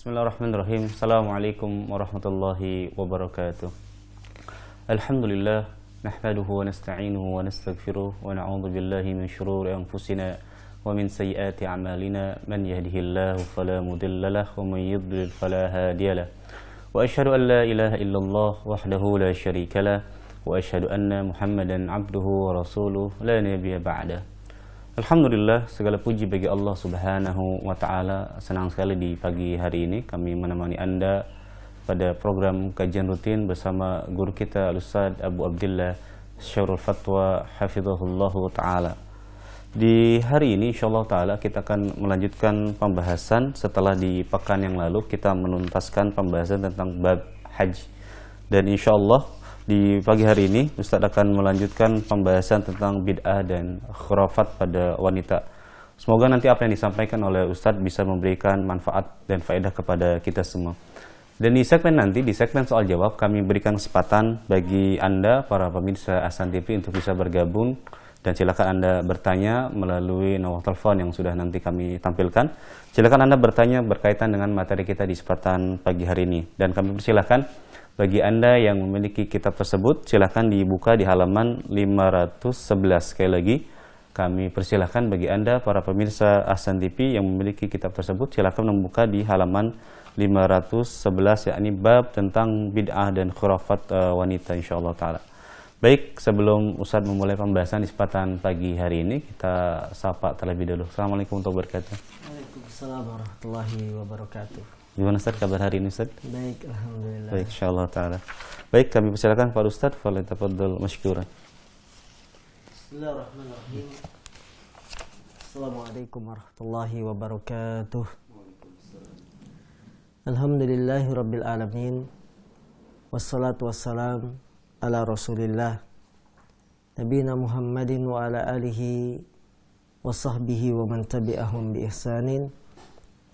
Bismillahirrahmanirrahim. Assalamualaikum warahmatullahi wabarakatuh. Alhamdulillah, nahmaduhu wa nasta'inuhu wa nastaghfiruh wa na'udzu billahi min shururi anfusina wa min sayyiati a'malina. Man yahdihillahu fala mudilla lahu wa man yudlil fala hadiya lahu. Wa asyhadu an la ilaha illallah wahdahu la syarika lah wa asyhadu anna Muhammadan 'abduhu wa rasuluh la nabiyya ba'da. Alhamdulillah, segala puji bagi Allah Subhanahu wa Ta'ala. Senang sekali di pagi hari ini kami menemani Anda pada program kajian rutin bersama guru kita Al-Ustaz Abu Abdillah Syarul Fatwa Hafizahullah Ta'ala. Di hari ini insyaAllah Ta'ala kita akan melanjutkan pembahasan setelah di pekan yang lalu kita menuntaskan pembahasan tentang bab haji. Dan insyaAllah di pagi hari ini Ustadz akan melanjutkan pembahasan tentang bid'ah dan khurafat pada wanita. Semoga nanti apa yang disampaikan oleh Ustadz bisa memberikan manfaat dan faedah kepada kita semua. Dan di segmen nanti, di segmen soal jawab, kami berikan kesempatan bagi Anda para pemirsa Ahsan TV untuk bisa bergabung dan silakan Anda bertanya melalui nomor telepon yang sudah nanti kami tampilkan. Silakan Anda bertanya berkaitan dengan materi kita di kesempatan pagi hari ini, dan kami persilahkan bagi Anda yang memiliki kitab tersebut, silahkan dibuka di halaman 511. Sekali lagi, kami persilahkan bagi Anda, para pemirsa Ahsan TV yang memiliki kitab tersebut, silahkan membuka di halaman 511, yakni bab tentang bid'ah dan khurafat wanita insyaAllah ta'ala. Baik, sebelum Ustadz memulai pembahasan di kesempatan pagi hari ini, kita sapa terlebih dahulu. Assalamualaikum warahmatullahi wabarakatuh. Waalaikumsalam warahmatullahi wabarakatuh. Gimana Ustadz kabar hari ini Ustadz? Baik, alhamdulillah. Baik, insyaallah ta'ala. Baik, kami persilakan Pak Ustadz, falyatafaddal mashkuran. Bismillahirrahmanirrahim. Assalamualaikum warahmatullahi wabarakatuh. Alhamdulillahi rabbil alamin. Wassalatu wassalam ala rasulillah Nabina Muhammadin wa ala alihi wa sahbihi wa man tabi'ahum bi ihsanin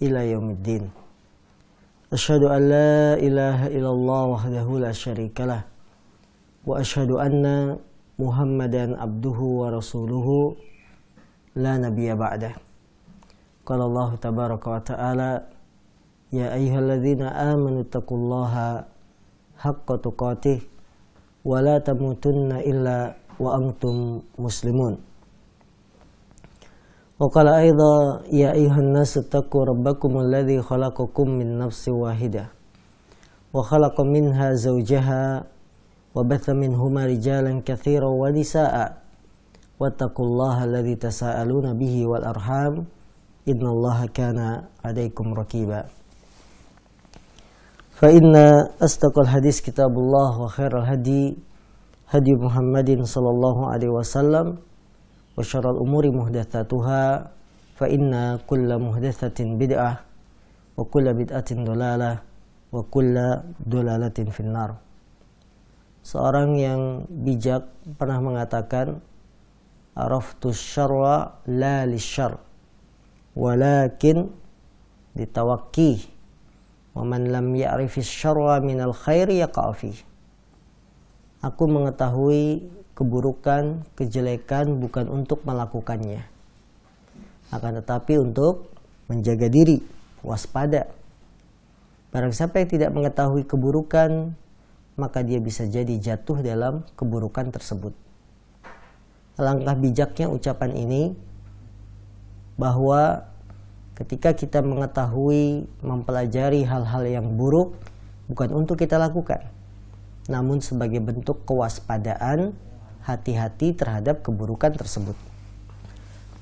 ila yaumiddin. Asyhadu an la ilaha illallah wahdahu la syarikalah wa asyhadu anna Muhammadan abduhu wa rasuluhu la nabiyya ba'dah. Qala Allah tabaraka wa ta'ala, ya ayyuhalladzina amanu taqullaha haqqa tuqatih wa la tamutunna illa wa antum muslimun. وقال أيضا يا أيها الناس اتقوا ربكم الذي خلقكم من نفس واحدة وخلق منها زوجها وبث منهما رجالا كثيرا ونساء واتقوا الله الذي تساءلون به والأرحام إن الله كان عليكم رقيبا. فإن أصدق الحديث كتاب الله وخير الهدي هدي محمد صلى الله عليه وسلم wa syarrul umuri muhdatsatuha fa inna kulla muhdatsatin bid'ah wa kulla bid'atin dhalalah wa kulla dhalalatin finnar. Seorang yang bijak pernah mengatakan, araftu syarra la lisyarr walakin ditawakki wa man lam ya'rifis syarra minal khairi yaqa fi. Aku mengetahui keburukan, kejelekan bukan untuk melakukannya, akan tetapi untuk menjaga diri, waspada. Barang siapa yang tidak mengetahui keburukan, maka dia bisa jadi jatuh dalam keburukan tersebut. Alangkah bijaknya ucapan ini, bahwa ketika kita mengetahui, mempelajari hal-hal yang buruk, bukan untuk kita lakukan, namun sebagai bentuk kewaspadaan, hati-hati terhadap keburukan tersebut.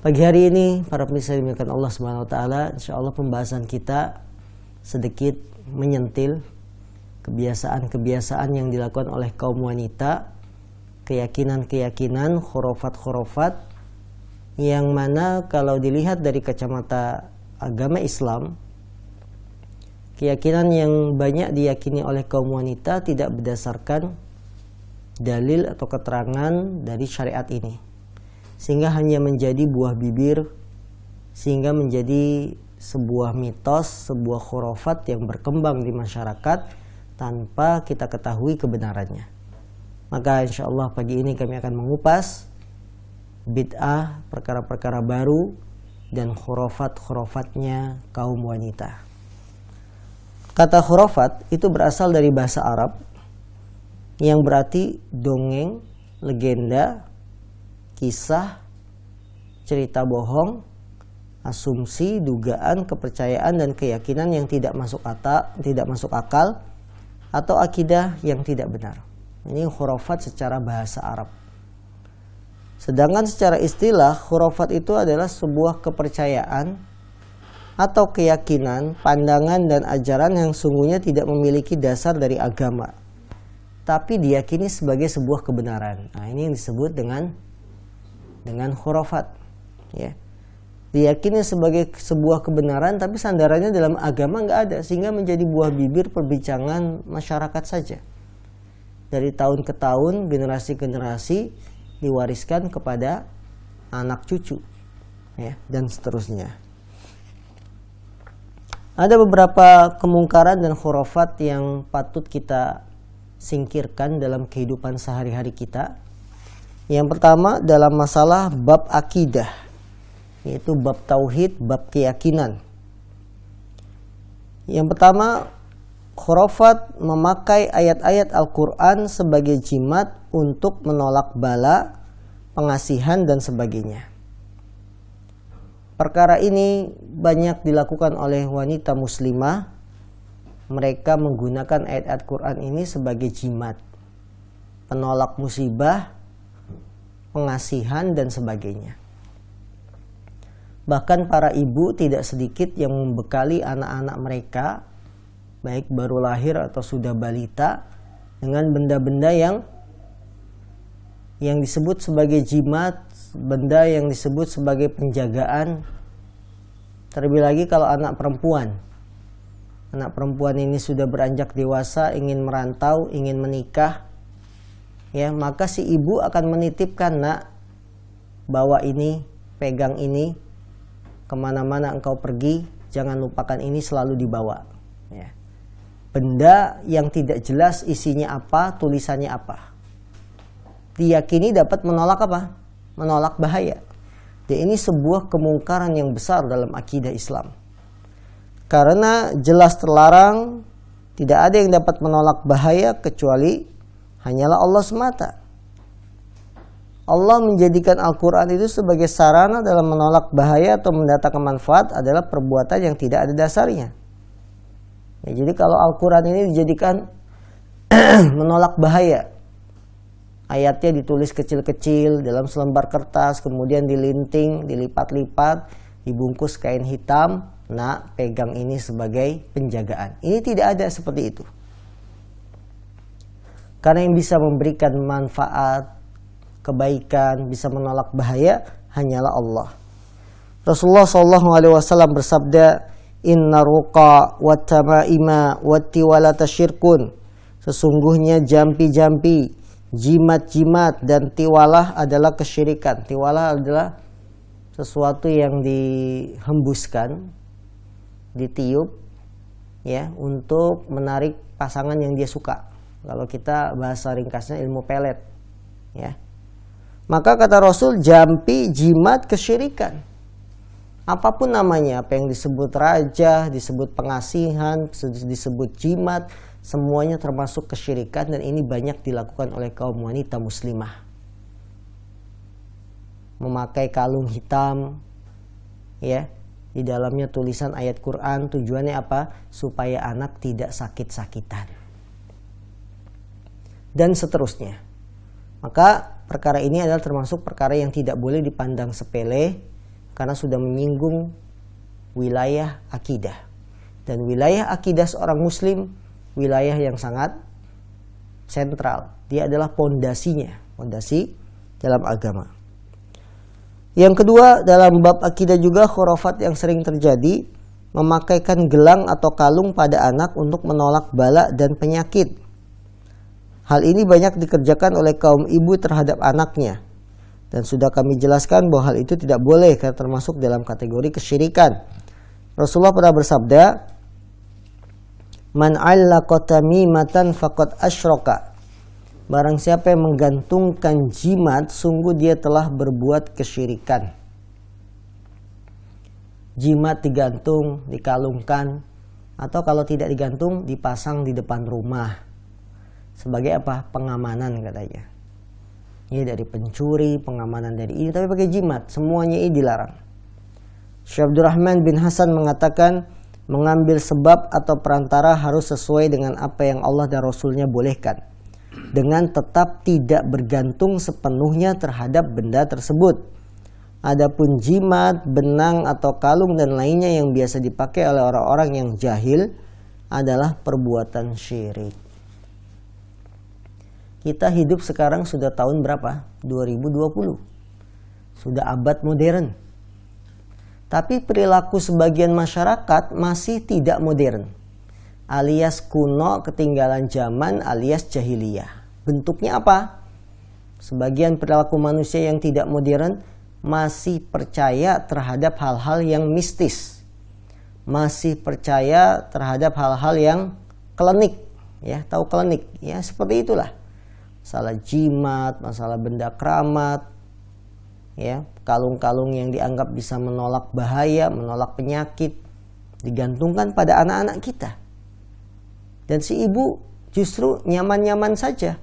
Pagi hari ini, para pemirsa yang dimuliakan Allah Subhanahu wa taala, insyaallah pembahasan kita sedikit menyentil kebiasaan-kebiasaan yang dilakukan oleh kaum wanita, keyakinan-keyakinan, khurafat-khurafat yang mana kalau dilihat dari kacamata agama Islam, keyakinan yang banyak diyakini oleh kaum wanita tidak berdasarkan dalil atau keterangan dari syariat ini, sehingga hanya menjadi buah bibir, sehingga menjadi sebuah mitos, sebuah khurafat yang berkembang di masyarakat tanpa kita ketahui kebenarannya. Maka insya Allah pagi ini kami akan mengupas bid'ah, perkara-perkara baru dan khurafat-khurafatnya kaum wanita. Kata khurafat itu berasal dari bahasa Arab yang berarti dongeng, legenda, kisah, cerita bohong, asumsi, dugaan, kepercayaan dan keyakinan yang tidak masuk akal atau akidah yang tidak benar. Ini khurafat secara bahasa Arab. Sedangkan secara istilah, khurafat itu adalah sebuah kepercayaan atau keyakinan, pandangan dan ajaran yang sungguhnya tidak memiliki dasar dari agama, tapi diyakini sebagai sebuah kebenaran. Nah, ini yang disebut dengan khurafat, ya. Diyakini sebagai sebuah kebenaran, tapi sandarannya dalam agama nggak ada, sehingga menjadi buah bibir perbincangan masyarakat saja. Dari tahun ke tahun, generasi-generasi diwariskan kepada anak cucu, ya, dan seterusnya. Ada beberapa kemungkaran dan khurafat yang patut kita singkirkan dalam kehidupan sehari-hari kita. Yang pertama dalam masalah bab akidah, yaitu bab tauhid, bab keyakinan. Yang pertama, khurafat memakai ayat-ayat Al-Quran sebagai jimat untuk menolak bala, pengasihan dan sebagainya. Perkara ini banyak dilakukan oleh wanita muslimah. Mereka menggunakan ayat-ayat Quran ini sebagai jimat, penolak musibah, pengasihan dan sebagainya. Bahkan para ibu tidak sedikit yang membekali anak-anak mereka, baik baru lahir atau sudah balita, dengan benda-benda yang disebut sebagai jimat, benda yang disebut sebagai penjagaan. Terlebih lagi kalau anak perempuan. Anak perempuan ini sudah beranjak dewasa, ingin merantau, ingin menikah, ya, maka si ibu akan menitipkan, nak, bawa ini, pegang ini, kemana-mana engkau pergi, jangan lupakan ini, selalu dibawa, ya. Benda yang tidak jelas isinya apa, tulisannya apa, diyakini dapat menolak apa? Menolak bahaya. Dan ini sebuah kemungkaran yang besar dalam akidah Islam. Karena jelas terlarang, tidak ada yang dapat menolak bahaya kecuali hanyalah Allah semata. Allah menjadikan Al-Quran itu sebagai sarana dalam menolak bahaya atau mendatangkan manfaat adalah perbuatan yang tidak ada dasarnya. Ya, jadi kalau Al-Quran ini dijadikan menolak bahaya, ayatnya ditulis kecil-kecil dalam selembar kertas, kemudian dilinting, dilipat-lipat, dibungkus kain hitam, nak, pegang ini sebagai penjagaan. Ini tidak ada seperti itu. Karena yang bisa memberikan manfaat, kebaikan, bisa menolak bahaya hanyalah Allah. Rasulullah SAW bersabda, "Inna ruqa wa tamaima wa tiwalata syirkun." Sesungguhnya jampi-jampi, jimat-jimat dan tiwalah adalah kesyirikan. Tiwalah adalah sesuatu yang dihembuskan, ditiup, ya, untuk menarik pasangan yang dia suka. Kalau kita bahasa ringkasnya ilmu pelet, ya. Maka kata Rasul, jampi, jimat, kesyirikan. Apapun namanya, apa yang disebut raja, disebut pengasihan, disebut jimat, semuanya termasuk kesyirikan, dan ini banyak dilakukan oleh kaum wanita muslimah. Memakai kalung hitam, ya, di dalamnya tulisan ayat Quran, tujuannya apa? Supaya anak tidak sakit-sakitan. Dan seterusnya. Maka perkara ini adalah termasuk perkara yang tidak boleh dipandang sepele, karena sudah menyinggung wilayah akidah. Dan wilayah akidah seorang muslim, wilayah yang sangat sentral. Dia adalah pondasinya, pondasi dalam agama. Yang kedua, dalam bab akidah juga khurafat yang sering terjadi, memakaikan gelang atau kalung pada anak untuk menolak bala dan penyakit. Hal ini banyak dikerjakan oleh kaum ibu terhadap anaknya. Dan sudah kami jelaskan bahwa hal itu tidak boleh karena termasuk dalam kategori kesyirikan. Rasulullah pernah bersabda, "Man 'allaqa tamimatan faqad asyraka." Barang siapa yang menggantungkan jimat, sungguh dia telah berbuat kesyirikan. Jimat digantung, dikalungkan, Atau kalau tidak digantung, dipasang di depan rumah. Sebagai apa? Pengamanan katanya. Ini dari pencuri, pengamanan dari ini, tapi pakai jimat. Semuanya ini dilarang. Syekh Abdurrahman bin Hasan mengatakan, mengambil sebab atau perantara harus sesuai dengan apa yang Allah dan Rasulnya bolehkan, dengan tetap tidak bergantung sepenuhnya terhadap benda tersebut. Adapun jimat, benang atau kalung dan lainnya yang biasa dipakai oleh orang-orang yang jahil adalah perbuatan syirik. Kita hidup sekarang sudah tahun berapa? 2020. Sudah abad modern. Tapi perilaku sebagian masyarakat masih tidak modern, alias kuno, ketinggalan zaman, alias jahiliyah. Bentuknya apa? Sebagian perilaku manusia yang tidak modern masih percaya terhadap hal-hal yang mistis, masih percaya terhadap hal-hal yang klinik, ya, tahu klinik, ya, seperti itulah. Masalah jimat, masalah benda keramat, ya, kalung-kalung yang dianggap bisa menolak bahaya, menolak penyakit, digantungkan pada anak-anak kita. Dan si ibu justru nyaman-nyaman saja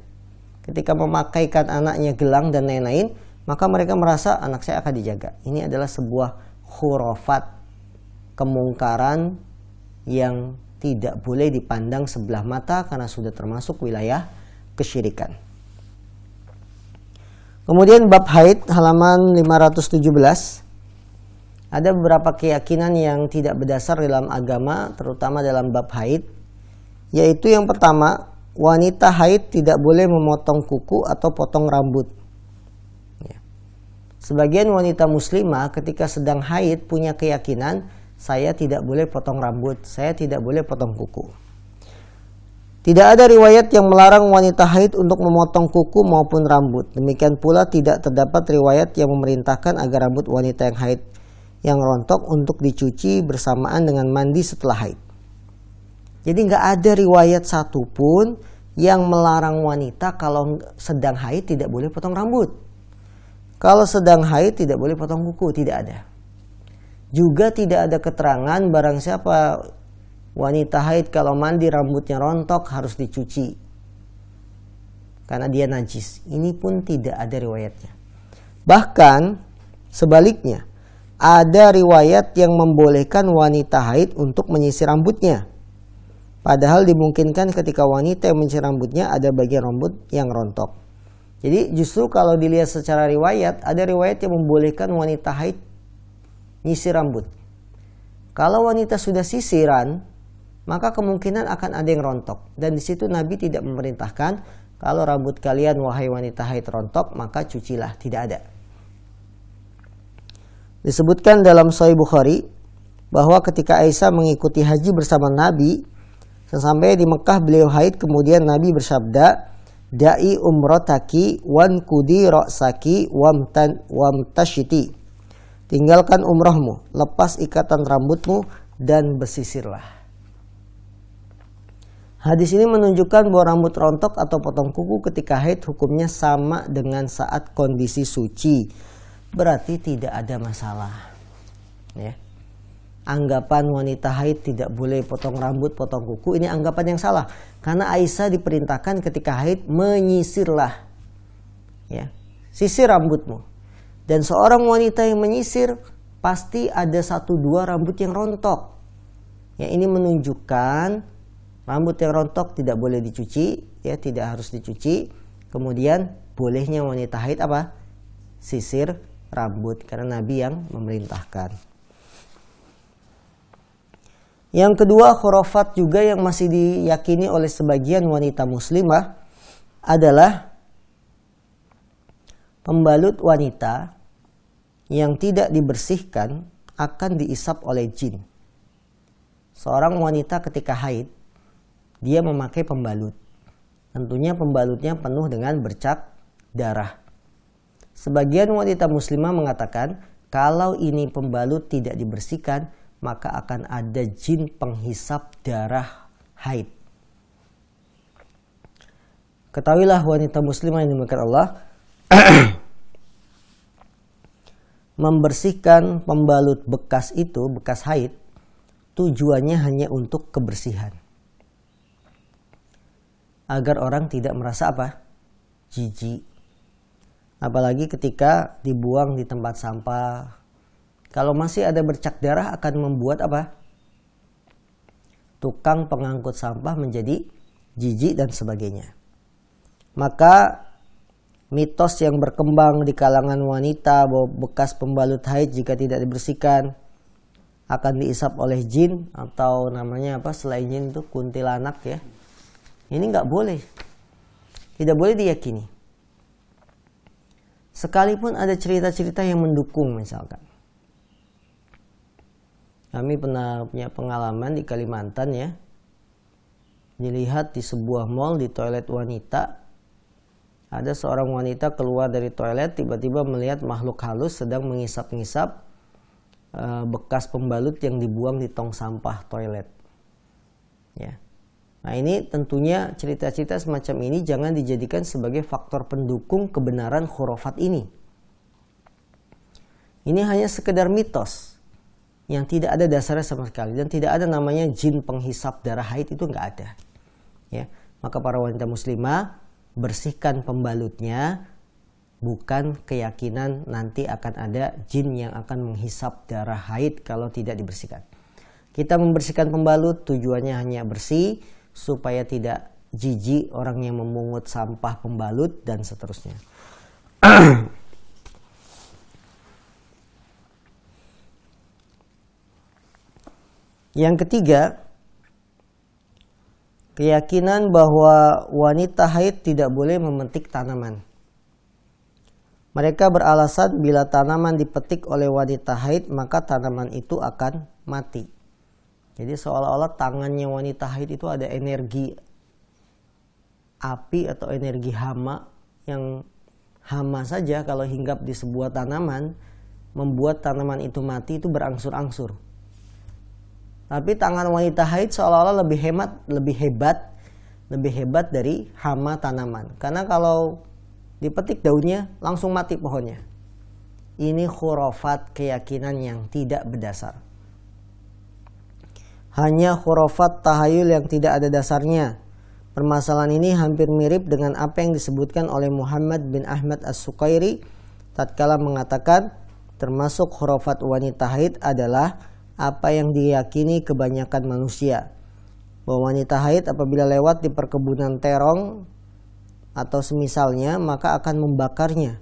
ketika memakaikan anaknya gelang dan lain-lain, maka mereka merasa anak saya akan dijaga. Ini adalah sebuah khurafat, kemungkaran yang tidak boleh dipandang sebelah mata karena sudah termasuk wilayah kesyirikan. Kemudian bab haid halaman 517. Ada beberapa keyakinan yang tidak berdasar dalam agama, terutama dalam bab haid. Yaitu yang pertama, wanita haid tidak boleh memotong kuku atau potong rambut. Sebagian wanita muslimah ketika sedang haid punya keyakinan, saya tidak boleh potong rambut, saya tidak boleh potong kuku. Tidak ada riwayat yang melarang wanita haid untuk memotong kuku maupun rambut. Demikian pula tidak terdapat riwayat yang memerintahkan agar rambut wanita yang haid yang rontok untuk dicuci bersamaan dengan mandi setelah haid. Jadi nggak ada riwayat satupun yang melarang wanita kalau sedang haid tidak boleh potong rambut. Kalau sedang haid tidak boleh potong kuku, tidak ada. Juga tidak ada keterangan barang siapa wanita haid kalau mandi rambutnya rontok harus dicuci karena dia najis. Ini pun tidak ada riwayatnya. Bahkan sebaliknya, ada riwayat yang membolehkan wanita haid untuk menyisir rambutnya. Padahal dimungkinkan ketika wanita yang menyisir rambutnya ada bagian rambut yang rontok. Jadi justru kalau dilihat secara riwayat, ada riwayat yang membolehkan wanita haid nyisir rambut. Kalau wanita sudah sisiran, maka kemungkinan akan ada yang rontok. Dan di situ Nabi tidak memerintahkan, kalau rambut kalian wahai wanita haid rontok, maka cucilah. Tidak ada. Disebutkan dalam Sahih Bukhari bahwa ketika Aisyah mengikuti haji bersama Nabi, sesampai di Mekah beliau haid, kemudian Nabi bersabda, Da'i umrotaki wan kudi ro'saki wamtashiti. Tinggalkan umrohmu, lepas ikatan rambutmu, dan bersisirlah. Hadis ini menunjukkan bahwa rambut rontok atau potong kuku ketika haid hukumnya sama dengan saat kondisi suci. Berarti tidak ada masalah. Ya. Anggapan wanita haid tidak boleh potong rambut, potong kuku, ini anggapan yang salah. Karena Aisyah diperintahkan ketika haid menyisirlah, ya, sisir rambutmu. Dan seorang wanita yang menyisir pasti ada 1-2 rambut yang rontok. Ya, ini menunjukkan rambut yang rontok tidak boleh dicuci, ya, tidak harus dicuci. Kemudian bolehnya wanita haid apa? Sisir rambut karena Nabi yang memerintahkan. Yang kedua, khurafat juga yang masih diyakini oleh sebagian wanita muslimah adalah pembalut wanita yang tidak dibersihkan akan diisap oleh jin. Seorang wanita ketika haid, dia memakai pembalut. Tentunya pembalutnya penuh dengan bercak darah. Sebagian wanita muslimah mengatakan, kalau ini pembalut tidak dibersihkan, maka akan ada jin penghisap darah haid. Ketahuilah wanita muslimah yang dimuliakan Allah, membersihkan pembalut bekas itu, bekas haid, tujuannya hanya untuk kebersihan. Agar orang tidak merasa apa? Jijik. Apalagi ketika dibuang di tempat sampah. Kalau masih ada bercak darah akan membuat apa? Tukang pengangkut sampah menjadi jijik dan sebagainya. Maka mitos yang berkembang di kalangan wanita bahwa bekas pembalut haid jika tidak dibersihkan akan diisap oleh jin, atau namanya apa selain jin itu kuntilanak ya. Ini nggak boleh. Tidak boleh diyakini. Sekalipun ada cerita-cerita yang mendukung misalkan. Kami pernah punya pengalaman di Kalimantan ya. Dilihat di sebuah mall di toilet wanita. Ada seorang wanita keluar dari toilet tiba-tiba melihat makhluk halus sedang mengisap-ngisap bekas pembalut yang dibuang di tong sampah toilet. Ya. Nah ini tentunya cerita-cerita semacam ini jangan dijadikan sebagai faktor pendukung kebenaran khurafat ini. Ini hanya sekedar mitos yang tidak ada dasarnya sama sekali dan tidak ada namanya jin penghisap darah haid, itu nggak ada. Ya, maka para wanita muslimah bersihkan pembalutnya, bukan keyakinan nanti akan ada jin yang akan menghisap darah haid kalau tidak dibersihkan. Kita membersihkan pembalut tujuannya hanya bersih supaya tidak jijik orang yang memungut sampah pembalut dan seterusnya. Yang ketiga, keyakinan bahwa wanita haid tidak boleh memetik tanaman. Mereka beralasan bila tanaman dipetik oleh wanita haid maka tanaman itu akan mati. Jadi seolah-olah tangannya wanita haid itu ada energi api atau energi hama, yang hama saja kalau hinggap di sebuah tanaman membuat tanaman itu mati, itu berangsur-angsur. Tapi tangan wanita haid seolah-olah lebih hebat dari hama tanaman. Karena kalau dipetik daunnya langsung mati pohonnya. Ini khurafat, keyakinan yang tidak berdasar. Hanya khurafat tahayul yang tidak ada dasarnya. Permasalahan ini hampir mirip dengan apa yang disebutkan oleh Muhammad bin Ahmad As-Sukairi tatkala mengatakan termasuk khurafat wanita haid adalah apa yang diyakini kebanyakan manusia, bahwa wanita haid apabila lewat di perkebunan terong atau semisalnya maka akan membakarnya.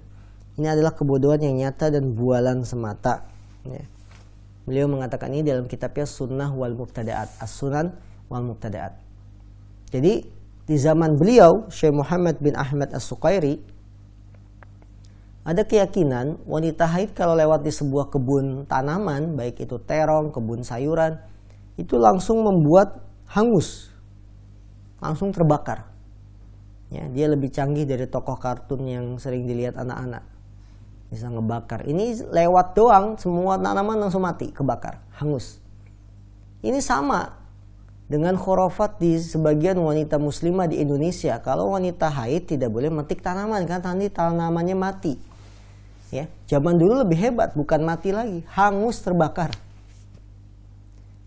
Ini adalah kebodohan yang nyata dan bualan semata. Ya. Beliau mengatakan ini dalam kitabnya Sunnah wal Mubtada'at, As-Sunan wal Mubtada'at. Jadi di zaman beliau, Syekh Muhammad bin Ahmad As-Sukairi, ada keyakinan wanita haid kalau lewat di sebuah kebun tanaman, baik itu terong, kebun sayuran, itu langsung membuat hangus, langsung terbakar. Ya, dia lebih canggih dari tokoh kartun yang sering dilihat anak-anak, bisa ngebakar. Ini lewat doang, semua tanaman langsung mati, kebakar, hangus. Ini sama dengan khurafat di sebagian wanita muslimah di Indonesia. Kalau wanita haid tidak boleh metik tanaman, karena nanti tanamannya mati. Ya, zaman dulu lebih hebat, bukan mati lagi, hangus, terbakar.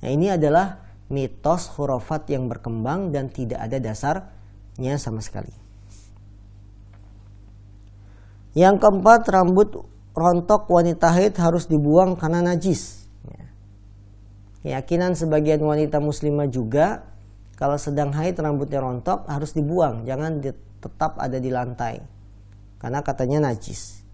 Nah, ini adalah mitos khurafat yang berkembang dan tidak ada dasarnya sama sekali. Yang keempat, rambut rontok wanita haid harus dibuang karena najis. Keyakinan sebagian wanita muslimah juga, kalau sedang haid rambutnya rontok harus dibuang, jangan tetap ada di lantai, karena katanya najis.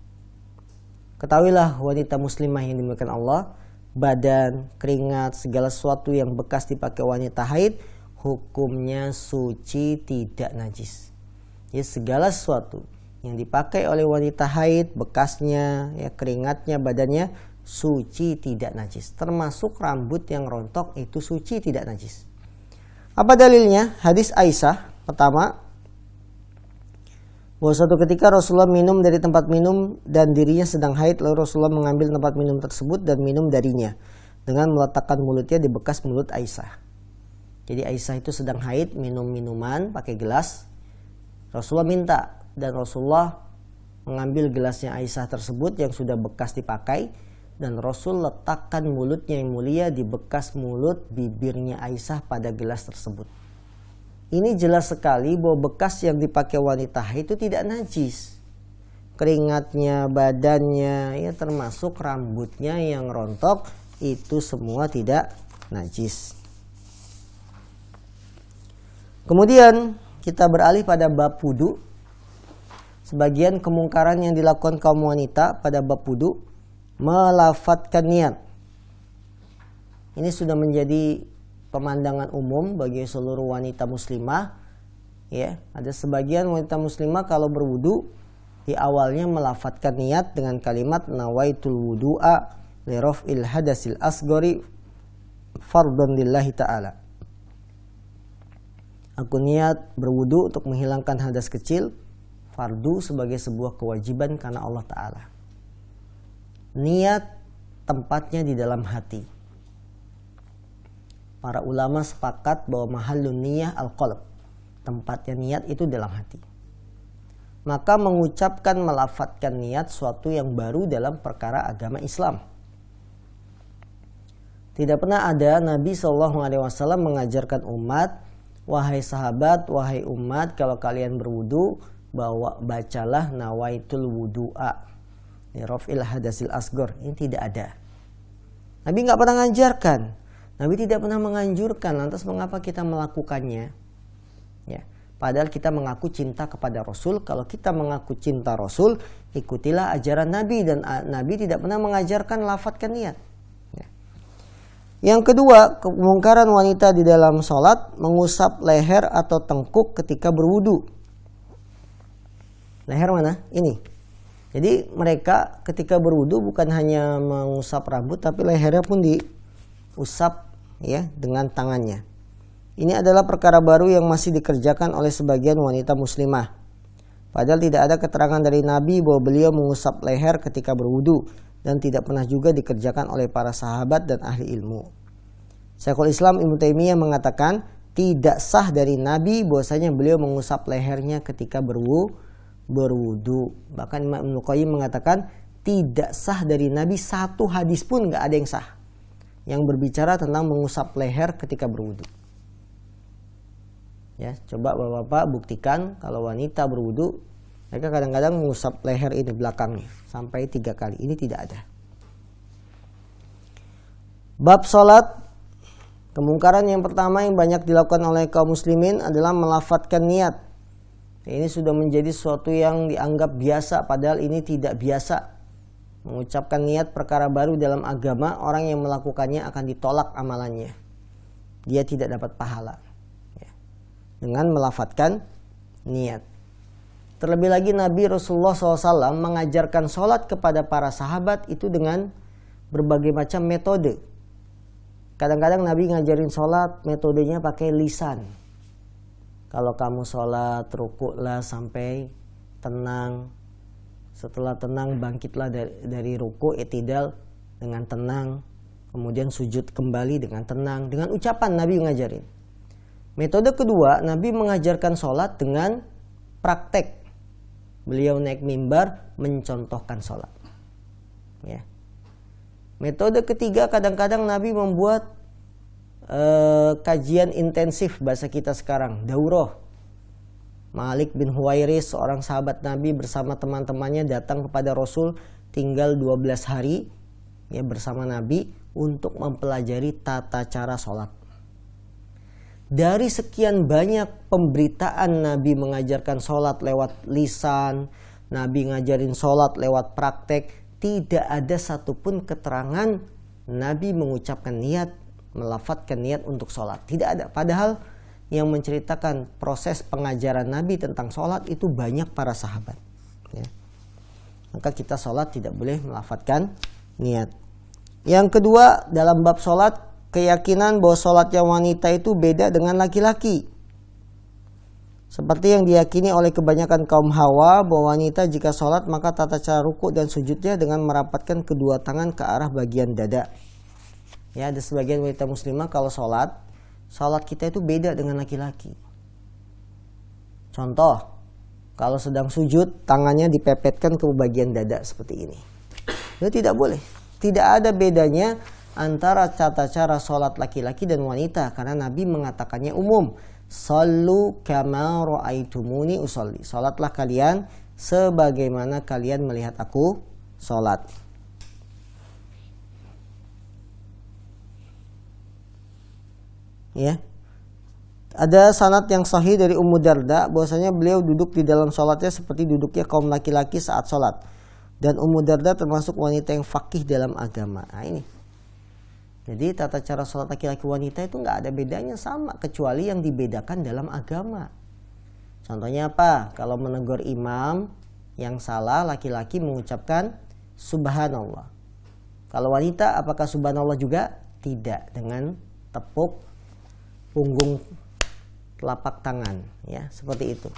Ketahuilah wanita muslimah yang dimuliakan Allah, badan, keringat, segala sesuatu yang bekas dipakai wanita haid hukumnya suci, tidak najis. Ya, segala sesuatu yang dipakai oleh wanita haid, bekasnya, ya, keringatnya, badannya suci, tidak najis. Termasuk rambut yang rontok itu suci, tidak najis. Apa dalilnya? Hadis Aisyah pertama, bahwa suatu ketika Rasulullah minum dari tempat minum dan dirinya sedang haid, lalu Rasulullah mengambil tempat minum tersebut dan minum darinya dengan meletakkan mulutnya di bekas mulut Aisyah. Jadi Aisyah itu sedang haid, minum minuman pakai gelas. Rasulullah minta dan Rasulullah mengambil gelasnya Aisyah tersebut yang sudah bekas dipakai dan Rasul letakkan mulutnya yang mulia di bekas mulut bibirnya Aisyah pada gelas tersebut. Ini jelas sekali bahwa bekas yang dipakai wanita itu tidak najis. Keringatnya, badannya, ya termasuk rambutnya yang rontok, itu semua tidak najis. Kemudian kita beralih pada bab wudu. Sebagian kemungkaran yang dilakukan kaum wanita pada bab wudu, melafadzkan niat. Ini sudah menjadi pemandangan umum bagi seluruh wanita muslimah. Ya, ada sebagian wanita muslimah kalau berwudu di awalnya melafadzkan niat dengan kalimat nawaitul wudu'a li raf'il hadasil asghari fardhan lillahi ta'ala. Aku niat berwudu untuk menghilangkan hadas kecil, fardu sebagai sebuah kewajiban karena Allah Ta'ala. Niat tempatnya di dalam hati. Para ulama sepakat bahwa mahallun niyah al-qalb. Tempatnya niat itu dalam hati. Maka mengucapkan melafadzkan niat suatu yang baru dalam perkara agama Islam. Tidak pernah ada Nabi SAW mengajarkan umat, wahai sahabat, wahai umat, kalau kalian berwudu, bacalah nawaitul wudu'a li raf'il hadasil asghar. Ini tidak ada. Nabi nggak pernah mengajarkan. Nabi tidak pernah menganjurkan. Lantas mengapa kita melakukannya? Ya, padahal kita mengaku cinta kepada Rasul. Kalau kita mengaku cinta Rasul, ikutilah ajaran Nabi, dan Nabi tidak pernah mengajarkan lafadzkan niat. Ya. Yang kedua, kemungkaran wanita di dalam sholat mengusap leher atau tengkuk ketika berwudu. Leher mana? Ini. Jadi mereka ketika berwudu bukan hanya mengusap rambut, tapi lehernya pun diusap ya dengan tangannya. Ini adalah perkara baru yang masih dikerjakan oleh sebagian wanita muslimah. Padahal tidak ada keterangan dari Nabi bahwa beliau mengusap leher ketika berwudu, dan tidak pernah juga dikerjakan oleh para sahabat dan ahli ilmu. Syekhul Islam Ibnu Taimiyah mengatakan tidak sah dari Nabi bahwasanya beliau mengusap lehernya ketika berwudu. Bahkan Imam Ibnu Qayyim mengatakan tidak sah dari Nabi satu hadis pun, nggak ada yang sah yang berbicara tentang mengusap leher ketika berwudu. Ya, coba bapak-bapak buktikan kalau wanita berwudu, mereka kadang-kadang mengusap leher ini belakangnya sampai 3 kali. Ini tidak ada. Bab salat, kemungkaran yang pertama yang banyak dilakukan oleh kaum muslimin adalah melafadzkan niat. Ini sudah menjadi sesuatu yang dianggap biasa, padahal ini tidak biasa. Mengucapkan niat perkara baru dalam agama, orang yang melakukannya akan ditolak amalannya. Dia tidak dapat pahala ya, dengan melafadzkan niat. Terlebih lagi Nabi Rasulullah SAW mengajarkan sholat kepada para sahabat itu dengan berbagai macam metode. Kadang-kadang Nabi ngajarin sholat metodenya pakai lisan. Kalau kamu sholat, rukuklah sampai tenang. Setelah tenang, bangkitlah dari ruku, i'tidal dengan tenang. Kemudian sujud kembali dengan tenang. Dengan ucapan Nabi ngajarin. Metode kedua, Nabi mengajarkan sholat dengan praktek. Beliau naik mimbar mencontohkan sholat. Ya. Metode ketiga, kadang-kadang Nabi membuat kajian intensif, bahasa kita sekarang, daurah. Malik bin Huwairis, seorang sahabat Nabi bersama teman-temannya datang kepada Rasul, tinggal 12 hari ya bersama Nabi untuk mempelajari tata cara sholat. Dari sekian banyak pemberitaan Nabi mengajarkan sholat lewat lisan, Nabi ngajarin sholat lewat praktek, tidak ada satupun keterangan Nabi mengucapkan niat, melafadzkan niat untuk sholat. Tidak ada. Padahal yang menceritakan proses pengajaran Nabi tentang sholat itu banyak para sahabat. Ya. Maka kita sholat tidak boleh melafadzkan niat. Yang kedua, dalam bab sholat, keyakinan bahwa sholatnya wanita itu beda dengan laki-laki. Seperti yang diyakini oleh kebanyakan kaum Hawa bahwa wanita jika sholat maka tata cara rukuk dan sujudnya dengan merapatkan kedua tangan ke arah bagian dada. Ya, ada sebagian wanita muslimah kalau sholat kita itu beda dengan laki-laki. Contoh, kalau sedang sujud tangannya dipepetkan ke bagian dada seperti ini. Itu tidak boleh. Tidak ada bedanya antara tata cara sholat laki-laki dan wanita, karena Nabi mengatakannya umum. Sallu kama ra'aitumuni usolli. Sholatlah kalian sebagaimana kalian melihat aku sholat. Ya. Ada sanad yang sahih dari Ummu Darda bahwasanya beliau duduk di dalam sholatnya seperti duduknya kaum laki-laki saat sholat. Dan Ummu Darda termasuk wanita yang faqih dalam agama. Nah ini. Jadi tata cara sholat laki-laki wanita itu nggak ada bedanya, sama, kecuali yang dibedakan dalam agama. Contohnya apa? Kalau menegur imam yang salah, laki-laki mengucapkan subhanallah. Kalau wanita apakah subhanallah juga? Tidak, dengan tepuk punggung telapak tangan, ya, seperti itu.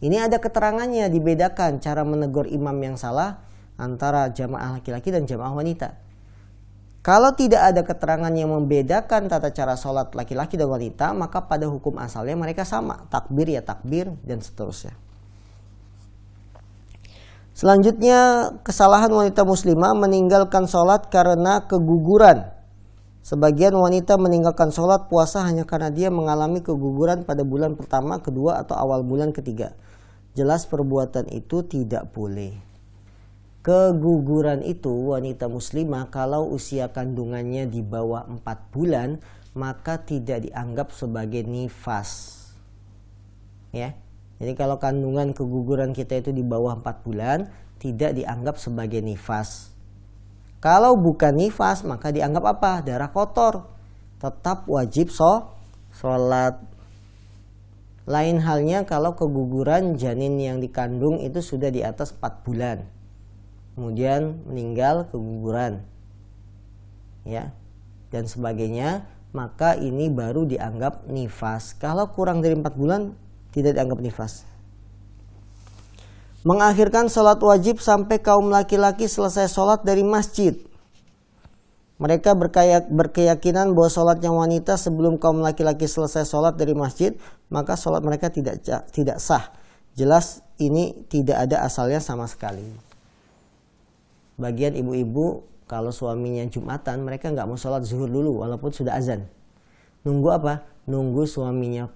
Ini ada keterangannya, dibedakan cara menegur imam yang salah antara jamaah laki-laki dan jamaah wanita. Kalau tidak ada keterangan yang membedakan tata cara sholat laki-laki dan wanita, maka pada hukum asalnya mereka sama, takbir ya takbir dan seterusnya. Selanjutnya, kesalahan wanita muslimah meninggalkan sholat karena keguguran. Sebagian wanita meninggalkan sholat puasa hanya karena dia mengalami keguguran pada bulan pertama, kedua, atau awal bulan ketiga. Jelas perbuatan itu tidak boleh. Keguguran itu wanita muslimah kalau usia kandungannya di bawah 4 bulan, maka tidak dianggap sebagai nifas. Ya. Jadi kalau kandungan keguguran kita itu di bawah 4 bulan, tidak dianggap sebagai nifas. Kalau bukan nifas, maka dianggap apa? Darah kotor. Tetap wajib sholat. Lain halnya kalau keguguran janin yang dikandung itu sudah di atas 4 bulan. Kemudian meninggal keguguran. Ya. Dan sebagainya, maka ini baru dianggap nifas. Kalau kurang dari 4 bulan, tidak dianggap nifas. Mengakhirkan sholat wajib sampai kaum laki-laki selesai sholat dari masjid. Mereka berkeyakinan bahwa sholatnya wanita sebelum kaum laki-laki selesai sholat dari masjid, maka sholat mereka tidak sah. Jelas ini tidak ada asalnya sama sekali. Bagian ibu-ibu kalau suaminya Jumatan, mereka nggak mau sholat zuhur dulu walaupun sudah azan. Nunggu apa? Nunggu suaminya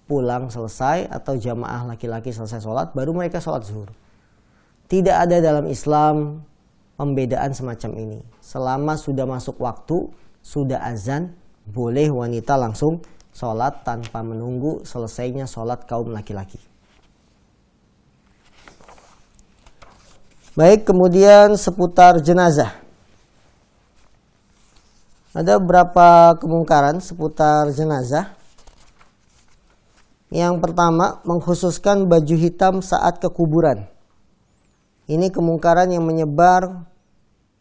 pulang selesai atau jamaah laki-laki selesai sholat, baru mereka sholat zuhur. Tidak ada dalam Islam pembedaan semacam ini. Selama sudah masuk waktu, sudah azan, boleh wanita langsung sholat tanpa menunggu selesainya sholat kaum laki-laki. Baik, kemudian seputar jenazah. Ada beberapa kemungkaran seputar jenazah. Yang pertama, mengkhususkan baju hitam saat ke kuburan. Ini kemungkaran yang menyebar,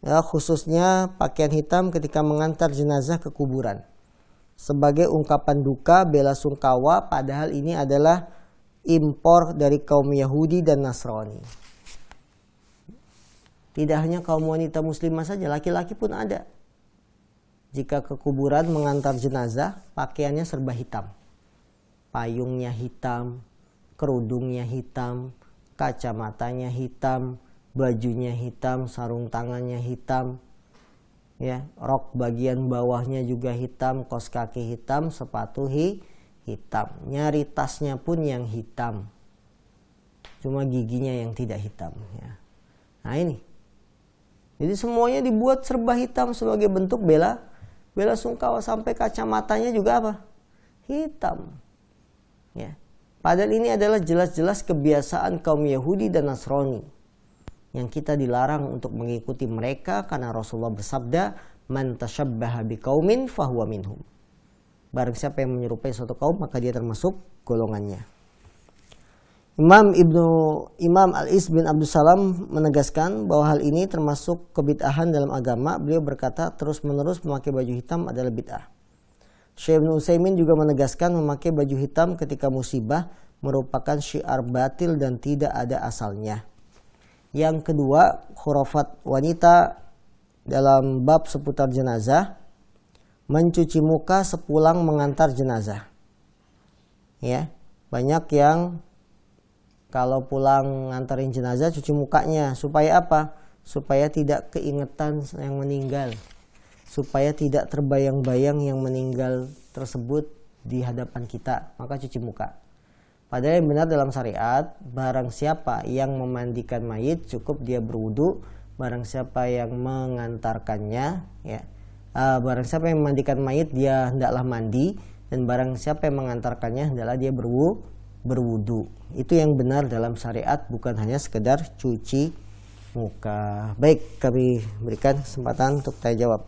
ya, khususnya pakaian hitam ketika mengantar jenazah ke kuburan. Sebagai ungkapan duka, bela sungkawa, padahal ini adalah impor dari kaum Yahudi dan Nasrani. Tidak hanya kaum wanita muslimah saja, laki-laki pun ada. Jika ke kuburan mengantar jenazah, pakaiannya serba hitam. Payungnya hitam, kerudungnya hitam, kacamatanya hitam, bajunya hitam, sarung tangannya hitam. Ya, rok bagian bawahnya juga hitam, kaos kaki hitam, sepatu hitam. Nyari tasnya pun yang hitam. Cuma giginya yang tidak hitam, ya. Nah, ini. Jadi semuanya dibuat serba hitam sebagai bentuk bela sungkawa, sampai kacamatanya juga apa? Hitam. Ya. Padahal ini adalah jelas-jelas kebiasaan kaum Yahudi dan Nasrani yang kita dilarang untuk mengikuti mereka, karena Rasulullah bersabda, "Man tashabbaha biqaumin fahuwa minhum." Barang siapa yang menyerupai suatu kaum, maka dia termasuk golongannya. Imam Al-Is bin Abdul Salam menegaskan bahwa hal ini termasuk kebid'ahan dalam agama. Beliau berkata, terus-menerus memakai baju hitam adalah bid'ah. Syekh Ibnu Utsaimin juga menegaskan memakai baju hitam ketika musibah merupakan syiar batil dan tidak ada asalnya. Yang kedua, khurafat wanita dalam bab seputar jenazah, mencuci muka sepulang mengantar jenazah. Ya, banyak yang kalau pulang nganterin jenazah cuci mukanya, supaya apa? supaya tidak keingetan yang meninggal, supaya tidak terbayang-bayang yang meninggal tersebut di hadapan kita, maka cuci muka. Padahal yang benar dalam syariat, barang siapa yang memandikan mayit cukup dia berwudu, barang siapa yang mengantarkannya, ya, barang siapa yang memandikan mayit dia hendaklah mandi, dan barang siapa yang mengantarkannya hendaklah dia berwudu. Itu yang benar dalam syariat, bukan hanya sekedar cuci muka. Baik, kami berikan kesempatan untuk tanya jawab.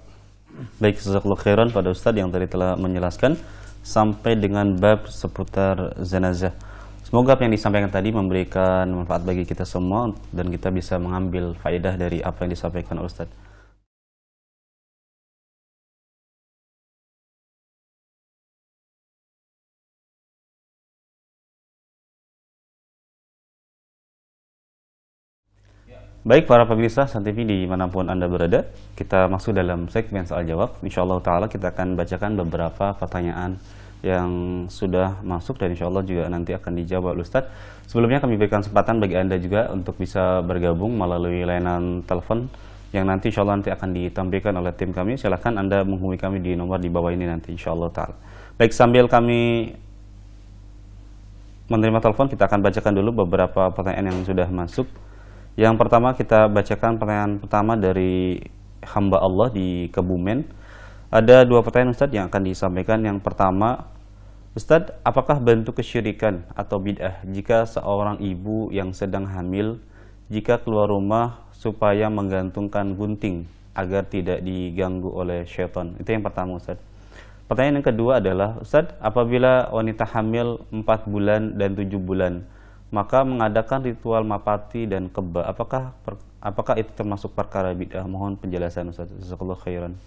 Baik, jazakallahu khairan pada Ustadz yang tadi telah menjelaskan sampai dengan bab seputar jenazah. Semoga apa yang disampaikan tadi memberikan manfaat bagi kita semua dan kita bisa mengambil faedah dari apa yang disampaikan Ustadz. Baik para pemirsa San TV dimanapun Anda berada, kita masuk dalam segmen soal jawab. InsyaAllah ta'ala kita akan bacakan beberapa pertanyaan yang sudah masuk dan insya Allah juga nanti akan dijawab Ustadz. Sebelumnya kami berikan kesempatan bagi Anda juga untuk bisa bergabung melalui layanan telepon yang nanti insya Allah nanti akan ditampilkan oleh tim kami. Silahkan Anda menghubungi kami di nomor di bawah ini nanti insya Allah ta'ala. Baik, sambil kami menerima telepon, kita akan bacakan dulu beberapa pertanyaan yang sudah masuk. Yang pertama kita bacakan pertanyaan pertama dari hamba Allah di Kebumen. Ada dua pertanyaan Ustadz yang akan disampaikan. Yang pertama, Ustadz, apakah bentuk kesyirikan atau bid'ah jika seorang ibu yang sedang hamil jika keluar rumah supaya menggantungkan gunting agar tidak diganggu oleh syaitan? Itu yang pertama Ustadz. Pertanyaan yang kedua adalah, Ustadz, apabila wanita hamil 4 bulan dan 7 bulan maka mengadakan ritual mapati dan keba, apakah itu termasuk perkara bid'ah? Mohon penjelasan Ustaz. Jazakallahu khairan.